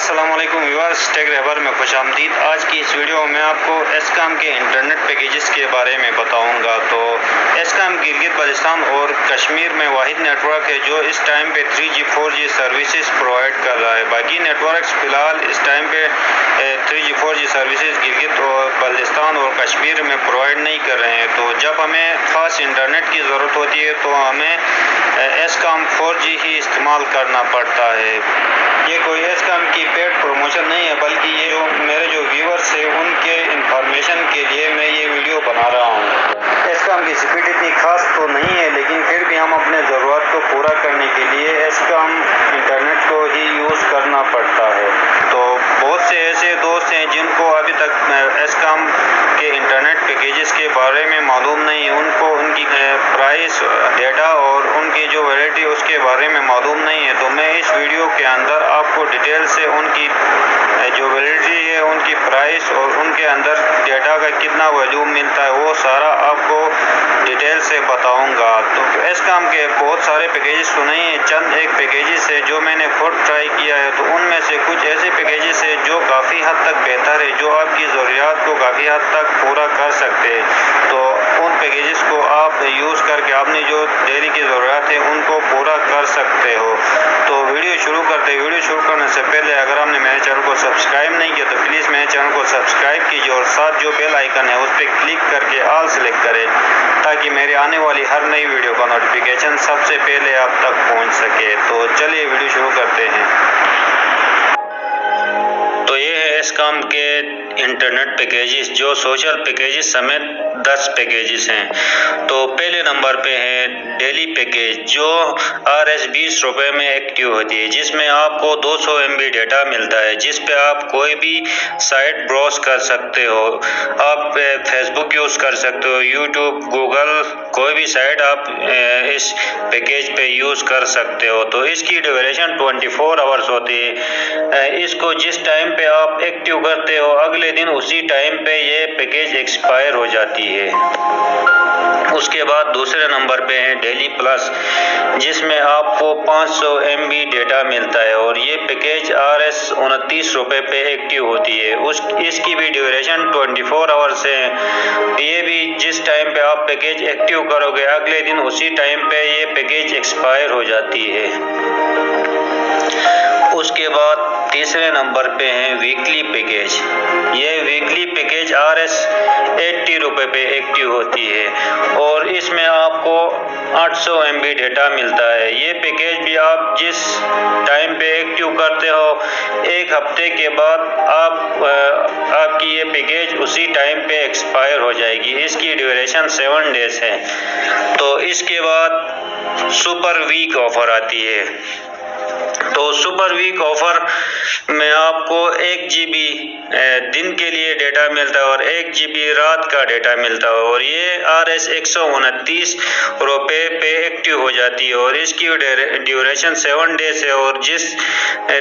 अस्सलामुअलैकुम viewers, take रहबर में खुशामदीद। आज की इस वीडियो में आपको एस्कॉम के इंटरनेट पैकेजेस के बारे में बताऊंगा। तो एस्कॉम गिलगित बल्तिस्तान और कश्मीर में वाहिद नेटवर्क है जो इस टाइम पे 3G 4G सर्विसेज प्रोवाइड कर रहा है। बाकी नेटवर्क्स फ़िलहाल इस टाइम पे 3G 4G सर्विसेज गिलगित और बल्तिस्तान और कश्मीर में प्रोवाइड नहीं कर रहे हैं। तो जब हमें ख़ास इंटरनेट की ज़रूरत होती है तो हमें एस्कॉम 4G ही इस्तेमाल करना पड़ता है। ये कोई एस्कॉम की पेड प्रमोशन नहीं है, बल्कि ये जो मेरे व्यूवर्स हैं उनके इंफॉर्मेशन के लिए मैं ये वीडियो बना रहा हूँ। एस्कॉम की स्पीड इतनी खास तो नहीं है, लेकिन फिर भी हम अपने ज़रूरत को पूरा करने के लिए एस्कॉम इंटरनेट को ही यूज़ करना पड़ता है। तो बहुत से ऐसे दोस्त हैं जिनको अभी तक एस्कॉम के इंटरनेट पैकेजेस के बारे में मालूम नहीं, उनको उनकी प्राइस, डेटा और उनकी जो वैलिडिटी उसके बारे में मालूम नहीं है। तो मैं इस वीडियो के अंदर आपको डिटेल से उनकी जो वैलिडिटी है, उनकी प्राइस और उनके अंदर डेटा का कितना वैल्यू मिलता है वो सारा आपको डिटेल से बताऊंगा। तो एस्कॉम के बहुत सारे पैकेजेस तो नहीं है, चंद एक पैकेजेस है जो मैंने खुद ट्राई किया है। तो उनमें से कुछ ऐसे पैकेजेस है जो काफ़ी हद तक बेहतर है, जो आपकी ज़रूरियात को काफ़ी हद तक पूरा कर सकते हैं। तो उन पैकेजेस को आप यूज़ करके अपनी जो डेली की ज़रूरत है उनको पूरा कर सकते हो। तो वीडियो शुरू करते हैं। वीडियो शुरू करने से पहले अगर आपने मेरे चैनल को सब्सक्राइब नहीं किया तो प्लीज़ मेरे चैनल को सब्सक्राइब कीजिए और साथ जो बेल आइकन है उस पर क्लिक करके ऑल सेलेक्ट करें, ताकि मेरे आने वाली हर नई वीडियो का नोटिफिकेशन सबसे पहले आप तक पहुंच सके। तो चलिए वीडियो शुरू करते हैं। तो ये है एस्कॉम के इंटरनेट पैकेजेस, जो सोशल पैकेजेस समेत 10 पैकेजेस हैं। तो पहले नंबर पे है डेली पैकेज, जो RS 20 रुपये में एक्टिव होती है, जिसमें आपको 200 MB डेटा मिलता है, जिस पे आप कोई भी साइट ब्राउज कर सकते हो। आप फेसबुक यूज़ कर सकते हो, यूट्यूब, गूगल, कोई भी साइट आप इस पैकेज पे यूज़ कर सकते हो। तो इसकी ड्यूरेशन 24 आवर्स होती है। इसको जिस टाइम पे आप एक्टिव करते हो अगले दिन उसी टाइम पे ये पैकेज एक्सपायर हो जाती है। उसके बाद दूसरे नंबर पे है डेली प्लस, जिसमें आपको 500 MB डेटा मिलता है और ये पैकेज RS 29 रुपये पे एक्टिव होती है। इसकी भी ड्यूरेशन 24 आवर्स है। ये भी जिस टाइम पे आप पैकेज एक्टिव करोगे अगले दिन उसी टाइम पे ये पैकेज एक्सपायर हो जाती है। उसके बाद तीसरे नंबर पे है वीकली पैकेज। ये वीकली पैकेज RS 80 रुपये पे एक्टिव होती है और इसमें आपको 800 MB डेटा मिलता है। ये पैकेज भी आप जिस टाइम पे एक्टिव करते हो एक हफ्ते के बाद आपकी ये पैकेज उसी टाइम पे एक्सपायर हो जाएगी। इसकी ड्यूरेशन 7 डेज है। तो इसके बाद सुपर वीक ऑफर आती है। तो सुपर वीक ऑफर में आपको 1 GB दिन के लिए डेटा मिलता है और 1 GB रात का डेटा मिलता है और ये RS 129 रुपये पे एक्टिव हो जाती है और इसकी ड्यूरेशन 7 डेज है और जिस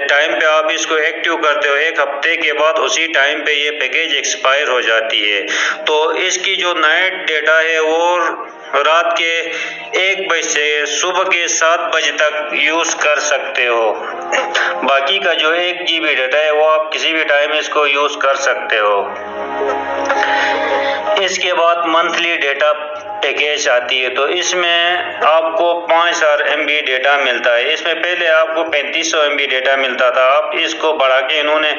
टाइम पे आप इसको एक्टिव करते हो एक हफ्ते के बाद उसी टाइम पे ये पैकेज एक्सपायर हो जाती है। तो इसकी जो नाइट डेटा है वो रात के 1 बजे से सुबह के 7 बजे तक यूज़ कर सकते हो। बाकी का जो 1 GB डेटा है वो आप किसी भी टाइम इसको यूज़ कर सकते हो। इसके बाद मंथली डेटा पैकेज आती है। तो इसमें आपको 5000 MB डेटा मिलता है। इसमें पहले आपको 3500 MB डेटा मिलता था, अब इसको बढ़ा के इन्होंने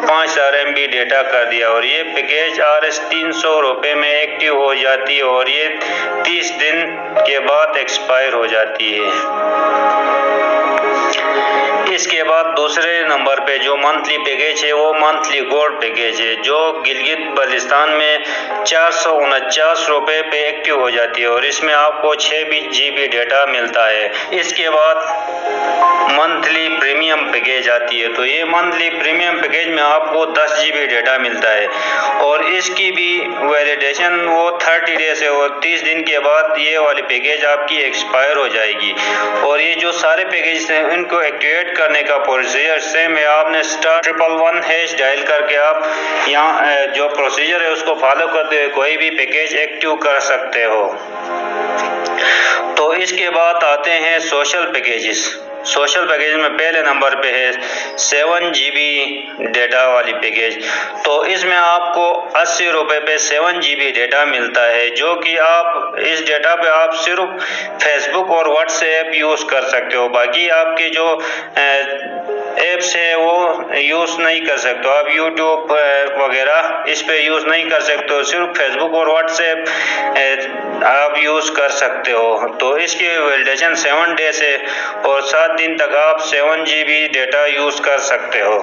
5000 MB डेटा कर दिया और ये पैकेज RS 300 रुपये में एक्टिव हो जाती है और ये 30 दिन के बाद एक्सपायर हो जाती है। इसके बाद दूसरे नंबर पे जो मंथली पैकेज है वो मंथली गोल्ड पैकेज है, जो गिलगित बल्तिस्तान में 449 रुपये पे एक्टिव हो जाती है और इसमें आपको 6 GB डेटा मिलता है। इसके बाद मंथली प्रीमियम पैकेज आती है। तो ये मंथली प्रीमियम पैकेज में आपको 10 GB डेटा मिलता है और इसकी भी वैलिडेशन वो 30 डेज है और 30 दिन के बाद ये वाली पैकेज आपकी एक्सपायर हो जाएगी। और ये जो सारे पैकेज हैं इनको एक्टिवेट करने का प्रोसीजर सेम है। आपने *111# डायल करके आप यहाँ जो प्रोसीजर है उसको फॉलो करते हुए कोई भी पैकेज एक्टिव कर सकते हो। तो इसके बाद आते हैं सोशल पैकेजेस। सोशल पैकेज में पहले नंबर पे है 7 GB डेटा वाली पैकेज। तो इसमें आपको 80 रुपये पे 7 GB डेटा मिलता है, जो कि आप इस डेटा पे आप सिर्फ फेसबुक और व्हाट्सएप यूज़ कर सकते हो। बाकी आपके जो ऐप्स है वो यूज़ नहीं कर सकते हो। आप यूट्यूब वगैरह इस पे यूज़ नहीं कर सकते हो, सिर्फ फेसबुक और व्हाट्सएप आप यूज़ कर सकते हो। तो इसकी वैलिडेशन 7 डेज है और 7 दिन तक आप 7 GB डेटा यूज़ कर सकते हो।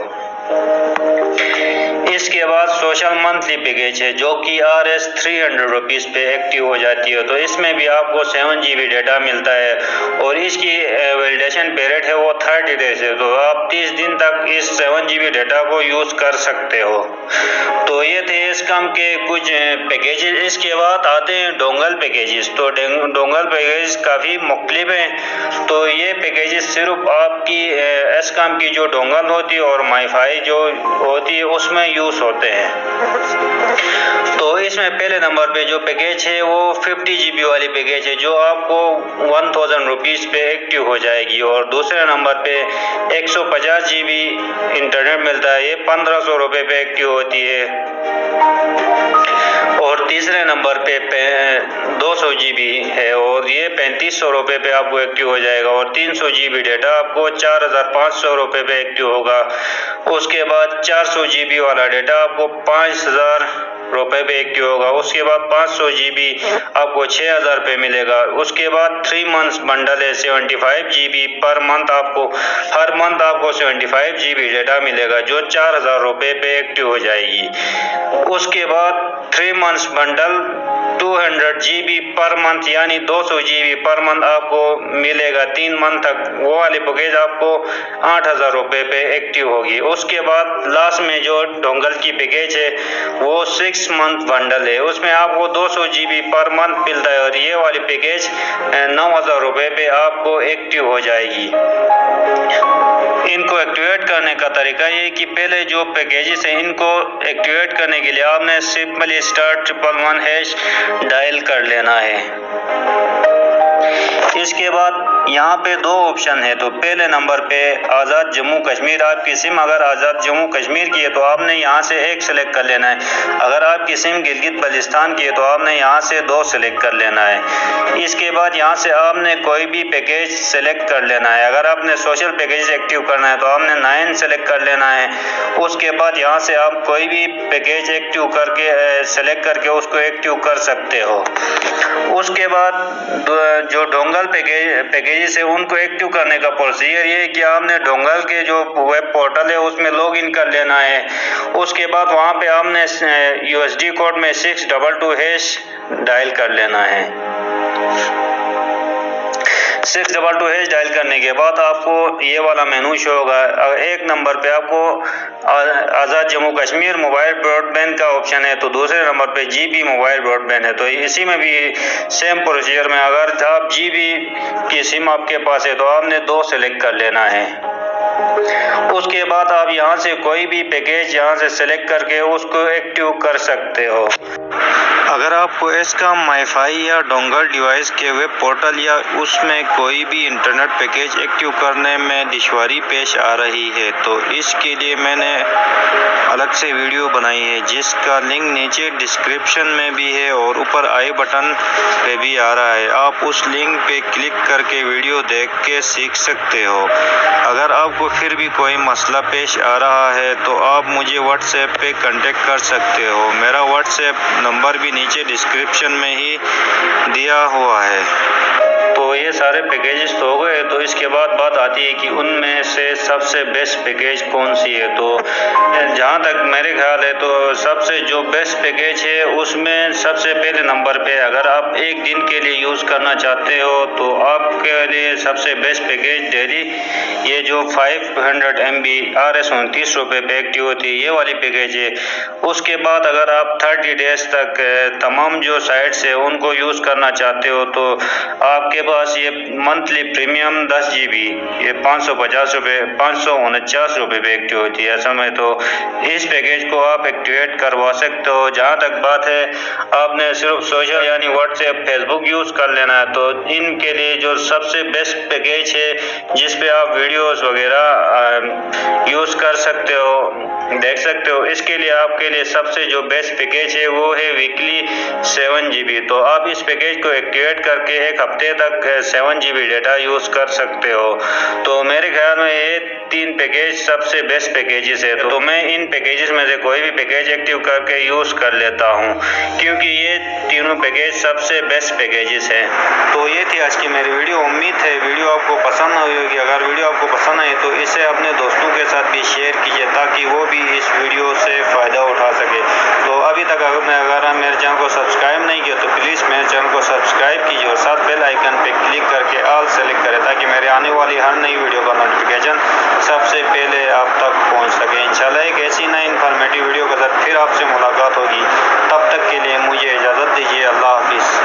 इसके बाद सोशल मंथली पैकेज है, जो कि RS 300 रुपीज़ पे एक्टिव हो जाती है। तो इसमें भी आपको 7 GB डेटा मिलता है और इसकी वैलिडेशन पीरियड है वो 30 डेज है। तो आप 30 दिन तक इस 7 GB डेटा को यूज़ कर सकते हो। तो ये थे एस्कॉम के कुछ पैकेजेस। इसके बाद आते हैं डोंगल पैकेजेस। तो डोंगल पैकेज काफ़ी मुख्तलिफ हैं। तो ये पैकेजेस सिर्फ आपकी एस्कॉम की जो डोंगल होती है और वाईफाई जो होती है उसमें यूज़ होते हैं। तो इसमें पहले नंबर पे जो पैकेज है वो 50 GB वाली पैकेज है, जो आपको 1000 रुपीज़ पे एक्टिव हो जाएगी। और दूसरे नंबर पे 150 GB इंटरनेट मिलता है, ये 1500 रुपये पे एक्टिव होती है। और तीसरे नंबर पे 200 GB है और ये 3500 रुपये पे आपको एक्टिव हो जाएगा। और 300 GB डेटा आपको 4500 रुपये पे एक्टिव होगा। उसके बाद 400 GB वाला डेटा आपको 5000 रुपये पे एक्टिव होगा। उसके बाद 500 GB आपको 6000 पे मिलेगा। उसके बाद 3 मंथ्स बंडल है 75 GB पर मंथ, आपको हर मंथ आपको 75 GB डेटा मिलेगा, जो 4000 रुपये पे एक्टिव हो जाएगी। उसके बाद 3 months bundle 200 GB per month यानी 200 GB पर मंथ आपको मिलेगा 3 मंथ तक। वो वाली पैकेज आपको 8000 रुपये पे एक्टिव होगी। उसके बाद लास्ट में जो डोंगल की पैकेज है वो 6 मंथ बंडल है, उसमें आपको 200 GB पर मंथ मिलता है और ये वाली पैकेज 9000 रुपये पे आपको एक्टिव हो जाएगी। इनको एक्टिवेट करने का तरीका ये कि पहले जो पैकेजेस हैं इनको एक्टिवेट करने के लिए आपने सिंपली *111# डायल कर लेना है। इसके बाद यहाँ पे 2 ऑप्शन है। तो पहले नंबर पे आज़ाद जम्मू कश्मीर, आपकी सिम अगर आज़ाद जम्मू कश्मीर की है तो आपने यहाँ से 1 सेलेक्ट कर लेना है। अगर आपकी सिम गिलगित बल्तिस्तान की है तो आपने यहाँ से 2 सेलेक्ट कर लेना है। इसके बाद यहाँ से आपने कोई भी पैकेज सेलेक्ट कर लेना है। अगर आपने सोशल पैकेज एक्टिव करना है तो आपने 9 सेलेक्ट कर लेना है। उसके बाद यहाँ से आप कोई भी पैकेज एक्टिव करके सेलेक्ट करके उसको एक्टिव कर सकते हो। उसके बाद जो डोंगल पैकेजेस है उनको एक्टिव करने का प्रोसीजर ये है कि आपने डोंगल के जो वेब पोर्टल है उसमें लॉगिन कर लेना है। उसके बाद वहाँ पे आपने USD कोड में 622# डायल कर लेना है। 622# डायल करने के बाद आपको ये वाला मेनू शो होगा। एक नंबर पे आपको आज़ाद जम्मू कश्मीर मोबाइल ब्रॉडबैंड का ऑप्शन है, तो दूसरे नंबर पे GB मोबाइल ब्रॉडबैंड है। तो इसी में भी सेम प्रोसीजर में अगर आप GB की सिम आपके पास है तो आपने 2 सेलेक्ट कर लेना है। उसके बाद आप यहाँ से कोई भी पैकेज यहाँ से सेलेक्ट करके उसको एक्टिव कर सकते हो। अगर आपको एस्कॉम वाईफाई या डोंगल डिवाइस के वेब पोर्टल या उसमें कोई भी इंटरनेट पैकेज एक्टिव करने में दुश्वारी पेश आ रही है तो इसके लिए मैंने अलग से वीडियो बनाई है, जिसका लिंक नीचे डिस्क्रिप्शन में भी है और ऊपर आई बटन पे भी आ रहा है। आप उस लिंक पे क्लिक करके वीडियो देख के सीख सकते हो। अगर आपको फिर भी कोई मसला पेश आ रहा है तो आप मुझे व्हाट्सएप पे कांटेक्ट कर सकते हो। मेरा व्हाट्सएप नंबर भी नीचे डिस्क्रिप्शन में ही दिया हुआ है। तो ये सारे पैकेजेस तो हो गए। तो इसके बाद बात आती है कि उनमें से सबसे बेस्ट पैकेज कौन सी है। तो जहाँ तक मेरे ख्याल है तो सबसे जो बेस्ट पैकेज है उसमें सबसे पहले नंबर पे अगर आप एक दिन के लिए यूज़ करना चाहते हो तो आपके लिए सबसे बेस्ट पैकेज डेली ये जो 500 MB RS 29 रुपये पे एक्टिव होती है ये वाली पैकेज है। उसके बाद अगर आप 30 डेज तक तमाम जो साइट्स है उनको यूज़ करना चाहते हो तो आप आपके पास ये मंथली प्रीमियम 10 GB ये 550 रुपये 549 रुपये पे एक्टिव होती है ऐसा में। तो इस पैकेज को आप एक्टिवेट करवा सकते हो। जहाँ तक बात है आपने सिर्फ सोशल यानी व्हाट्सएप फेसबुक यूज़ कर लेना है, तो इनके लिए जो सबसे बेस्ट पैकेज है जिस पे आप वीडियोस वगैरह यूज़ कर सकते हो, देख सकते हो, इसके लिए आपके लिए सबसे जो बेस्ट पैकेज है वो है वीकली 7 GB। तो आप इस पैकेज को एक्टिवेट करके एक हफ्ते तक 7 GB डेटा यूज़ कर सकते हो। तो मेरे ख्याल में ये 3 पैकेज सबसे बेस्ट पैकेजेस है। तो मैं इन पैकेजेस में से कोई भी पैकेज एक्टिव करके यूज़ कर लेता हूँ क्योंकि ये तीनों पैकेज सबसे बेस्ट पैकेजेस हैं। तो ये थी आज की मेरी वीडियो। उम्मीद है वीडियो आपको पसंद आई होगी। अगर वीडियो आपको पसंद आई तो इसे अपने दोस्तों के साथ भी शेयर कीजिए ताकि वो भी इस वीडियो से फ़ायदा उठा सके। तो अभी तक अगर मेरे चैनल को सब्सक्राइब नहीं किया तो प्लीज़ मेरे चैनल को सब्सक्राइब कीजिए और साथ बेल आइकन पर क्लिक करके ऑल सेलेक्ट करें ताकि मेरे आने वाली हर नई वीडियो का नोटिफिकेशन सबसे पहले आप तक पहुंच सके। इंशाल्लाह एक ऐसी नई इन्फॉर्मेटिव वीडियो के साथ फिर आपसे मुलाकात होगी। तब तक के लिए मुझे इजाज़त दीजिए। अल्लाह हाफिज़।